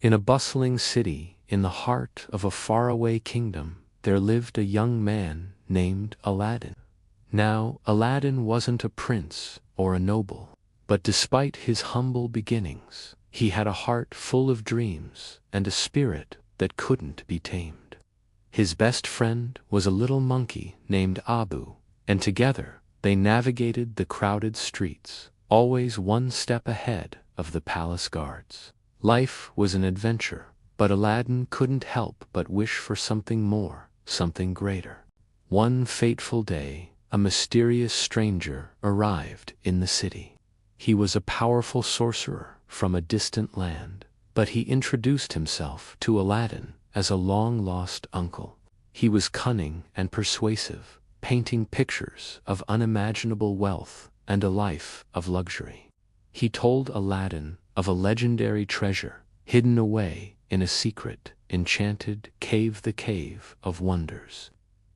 In a bustling city, in the heart of a faraway kingdom, there lived a young man named Aladdin. Now, Aladdin wasn't a prince or a noble, but despite his humble beginnings, he had a heart full of dreams and a spirit that couldn't be tamed. His best friend was a little monkey named Abu, and together they navigated the crowded streets, always one step ahead of the palace guards. Life was an adventure, but Aladdin couldn't help but wish for something more, something greater. One fateful day, a mysterious stranger arrived in the city. He was a powerful sorcerer from a distant land, but he introduced himself to Aladdin as a long-lost uncle. He was cunning and persuasive, painting pictures of unimaginable wealth and a life of luxury. He told Aladdin of a legendary treasure hidden away in a secret, enchanted cave, the Cave of Wonders.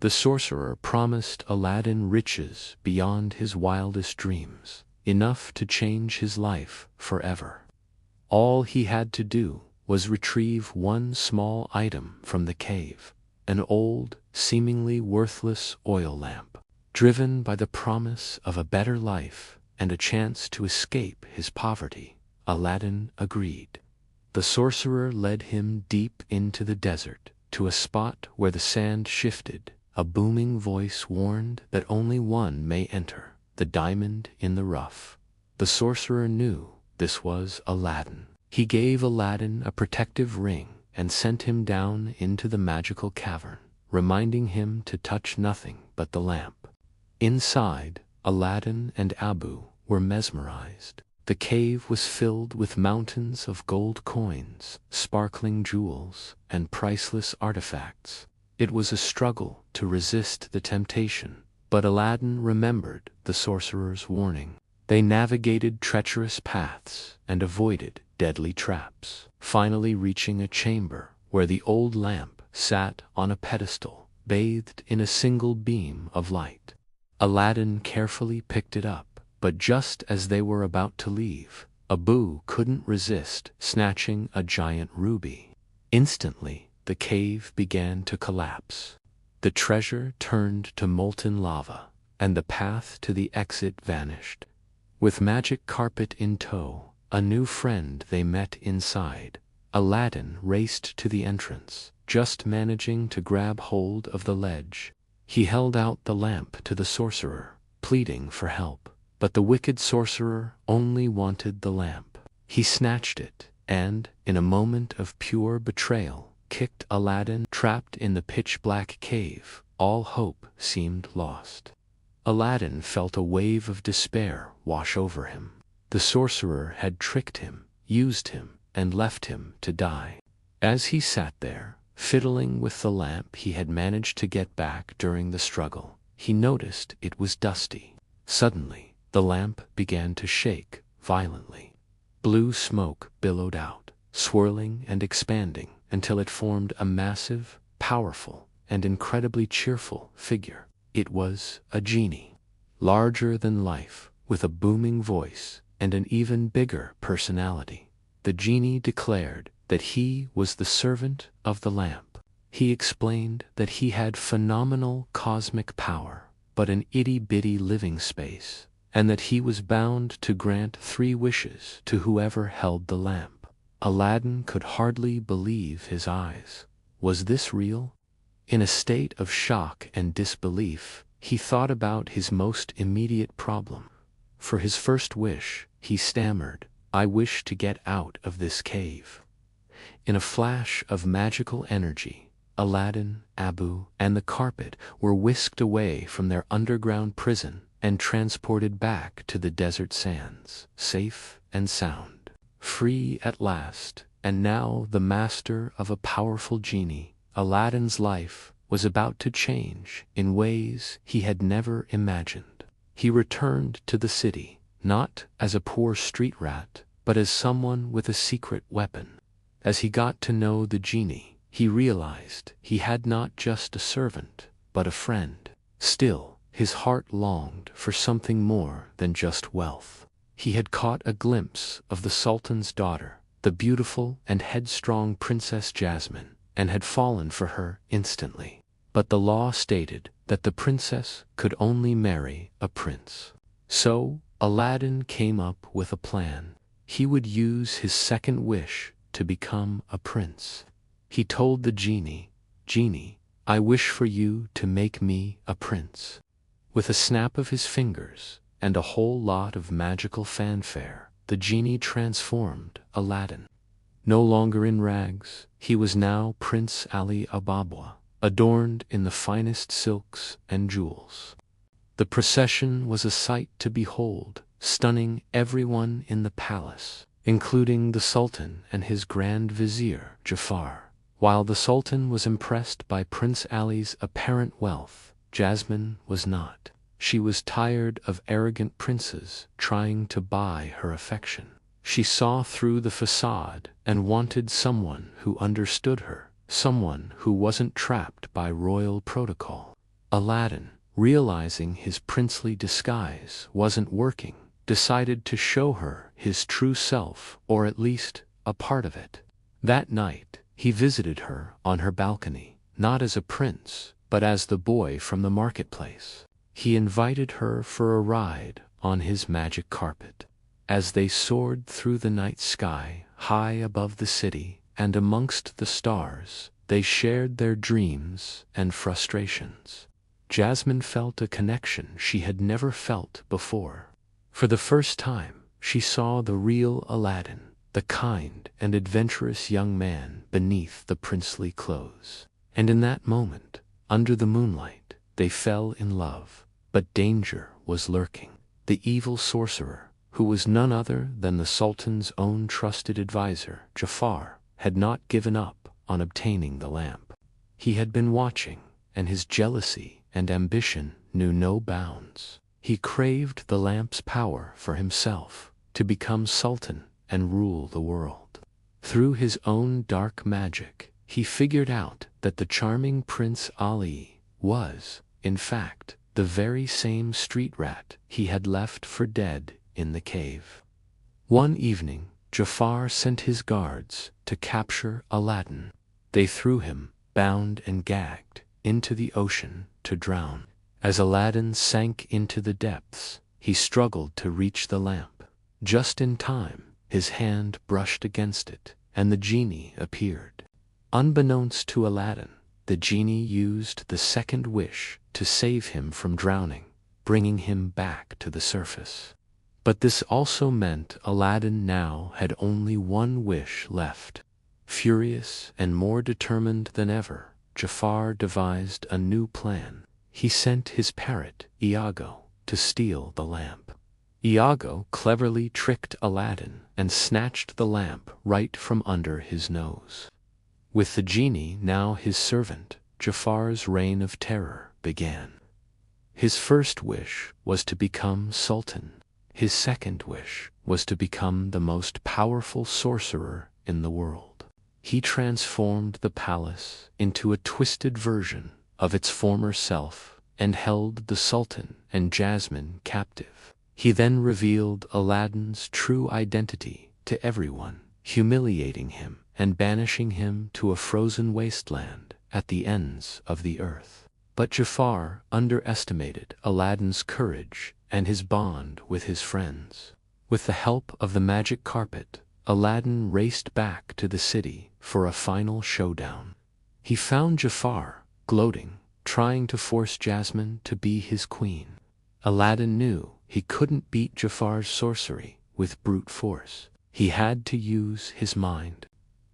The sorcerer promised Aladdin riches beyond his wildest dreams, enough to change his life forever. All he had to do was retrieve one small item from the cave, an old, seemingly worthless oil lamp. Driven by the promise of a better life and a chance to escape his poverty, Aladdin agreed. The sorcerer led him deep into the desert, to a spot where the sand shifted. A booming voice warned that only one may enter, the diamond in the rough. The sorcerer knew this was Aladdin. He gave Aladdin a protective ring and sent him down into the magical cavern, reminding him to touch nothing but the lamp. Inside, Aladdin and Abu were mesmerized. The cave was filled with mountains of gold coins, sparkling jewels, and priceless artifacts. It was a struggle to resist the temptation, but Aladdin remembered the sorcerer's warning. They navigated treacherous paths and avoided deadly traps, finally reaching a chamber where the old lamp sat on a pedestal, bathed in a single beam of light. Aladdin carefully picked it up, but just as they were about to leave, Abu couldn't resist snatching a giant ruby. Instantly, the cave began to collapse. The treasure turned to molten lava, and the path to the exit vanished. With magic carpet in tow, a new friend they met inside. Aladdin raced to the entrance, just managing to grab hold of the ledge. He held out the lamp to the sorcerer, pleading for help. But the wicked sorcerer only wanted the lamp. He snatched it, and, in a moment of pure betrayal, kicked Aladdin. Trapped in the pitch-black cave, all hope seemed lost. Aladdin felt a wave of despair wash over him. The sorcerer had tricked him, used him, and left him to die. As he sat there, fiddling with the lamp he had managed to get back during the struggle, he noticed it was dusty. Suddenly, the lamp began to shake violently. Blue smoke billowed out, swirling and expanding until it formed a massive, powerful, and incredibly cheerful figure. It was a genie, larger than life, with a booming voice and an even bigger personality. The genie declared that he was the servant of the lamp. He explained that he had phenomenal cosmic power, but an itty-bitty living space, and that he was bound to grant 3 wishes to whoever held the lamp. Aladdin could hardly believe his eyes. Was this real? In a state of shock and disbelief, he thought about his most immediate problem. For his first wish, he stammered, "I wish to get out of this cave." In a flash of magical energy, Aladdin, Abu, and the carpet were whisked away from their underground prison and transported back to the desert sands, safe and sound. Free at last, and now the master of a powerful genie, Aladdin's life was about to change in ways he had never imagined. He returned to the city, not as a poor street rat, but as someone with a secret weapon. As he got to know the genie, he realized he had not just a servant, but a friend. Still, his heart longed for something more than just wealth. He had caught a glimpse of the Sultan's daughter, the the beautiful and headstrong Princess Jasmine, and had fallen for her instantly. But the law stated that the princess could only marry a prince. So Aladdin came up with a plan. He would use his second wish to become a prince. He told the genie, "Genie, I wish for you to make me a prince." With a snap of his fingers and a whole lot of magical fanfare, the genie transformed Aladdin. No longer in rags, he was now Prince Ali Ababwa, adorned in the finest silks and jewels. The procession was a sight to behold, stunning everyone in the palace, including the Sultan and his Grand Vizier, Jafar. While the Sultan was impressed by Prince Ali's apparent wealth, Jasmine was not. She was tired of arrogant princes trying to buy her affection. She saw through the facade and wanted someone who understood her, someone who wasn't trapped by royal protocol. Aladdin, realizing his princely disguise wasn't working, decided to show her his true self, or at least a part of it. That night, he visited her on her balcony, not as a prince, but as the boy from the marketplace. He invited her for a ride on his magic carpet. As they soared through the night sky, high above the city and amongst the stars, they shared their dreams and frustrations. Jasmine felt a connection she had never felt before. For the first time, she saw the real Aladdin, the kind and adventurous young man beneath the princely clothes. And in that moment, under the moonlight, they fell in love. But danger was lurking. The evil sorcerer, who was none other than the Sultan's own trusted advisor, Jafar, had not given up on obtaining the lamp. He had been watching, and his jealousy and ambition knew no bounds. He craved the lamp's power for himself, to become Sultan and rule the world. Through his own dark magic, he figured out that the charming Prince Ali was, in fact, the very same street rat he had left for dead in the cave. One evening, Jafar sent his guards to capture Aladdin. They threw him, bound and gagged, into the ocean to drown. As Aladdin sank into the depths, he struggled to reach the lamp. Just in time, his hand brushed against it, and the genie appeared. Unbeknownst to Aladdin, the genie used the second wish to save him from drowning, bringing him back to the surface. But this also meant Aladdin now had only one wish left. Furious and more determined than ever, Jafar devised a new plan. He sent his parrot, Iago, to steal the lamp. Iago cleverly tricked Aladdin and snatched the lamp right from under his nose. With the genie now his servant, Jafar's reign of terror began. His first wish was to become Sultan. His second wish was to become the most powerful sorcerer in the world. He transformed the palace into a twisted version of its former self and held the Sultan and Jasmine captive. He then revealed Aladdin's true identity to everyone, humiliating him and banishing him to a frozen wasteland at the ends of the earth. But Jafar underestimated Aladdin's courage and his bond with his friends. With the help of the magic carpet, Aladdin raced back to the city for a final showdown. He found Jafar, gloating, trying to force Jasmine to be his queen. Aladdin knew he couldn't beat Jafar's sorcery with brute force. He had to use his mind.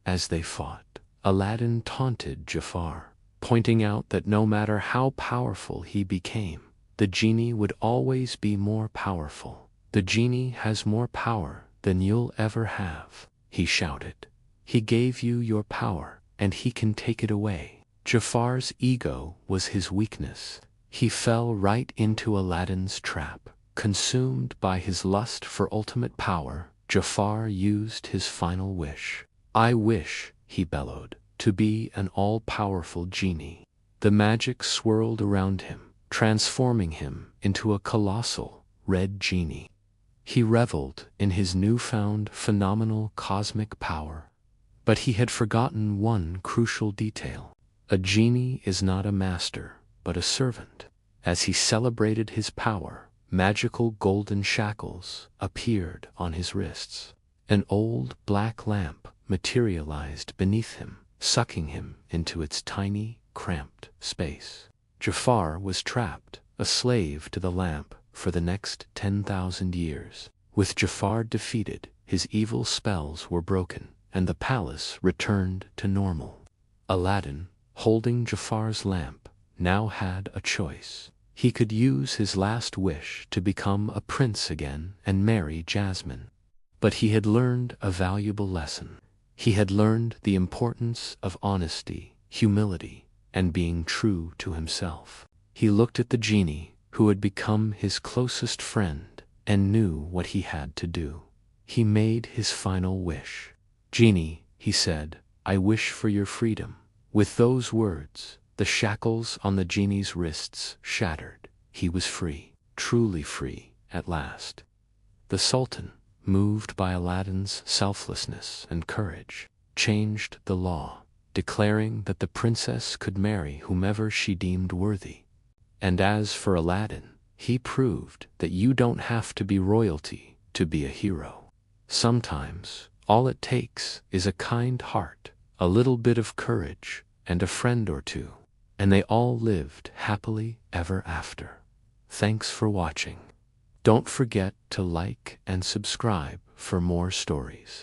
As they fought, Aladdin taunted Jafar, pointing out that no matter how powerful he became, the genie would always be more powerful. "The genie has more power than you'll ever have," he shouted. "He gave you your power, and he can take it away." Jafar's ego was his weakness. He fell right into Aladdin's trap. Consumed by his lust for ultimate power, Jafar used his final wish. "I wish," he bellowed, "to be an all-powerful genie." The magic swirled around him, transforming him into a colossal red genie. He reveled in his newfound phenomenal cosmic power. But he had forgotten one crucial detail. A genie is not a master, but a servant. As he celebrated his power, magical golden shackles appeared on his wrists. An old black lamp materialized beneath him, sucking him into its tiny, cramped space. Jafar was trapped, a slave to the lamp, for the next 10,000 years. With Jafar defeated, his evil spells were broken, and the palace returned to normal. Aladdin, holding Jafar's lamp, now had a choice. He could use his last wish to become a prince again and marry Jasmine. But he had learned a valuable lesson. He had learned the importance of honesty, humility, and being true to himself. He looked at the genie, who had become his closest friend, and knew what he had to do. He made his final wish. "Genie," he said, "I wish for your freedom." With those words, the shackles on the genie's wrists shattered. He was free, truly free, at last. The Sultan, moved by Aladdin's selflessness and courage, changed the law, declaring that the princess could marry whomever she deemed worthy. And as for Aladdin, he proved that you don't have to be royalty to be a hero. Sometimes, all it takes is a kind heart, a little bit of courage, and a friend or two. And they all lived happily ever after. Thanks for watching. Don't forget to like and subscribe for more stories.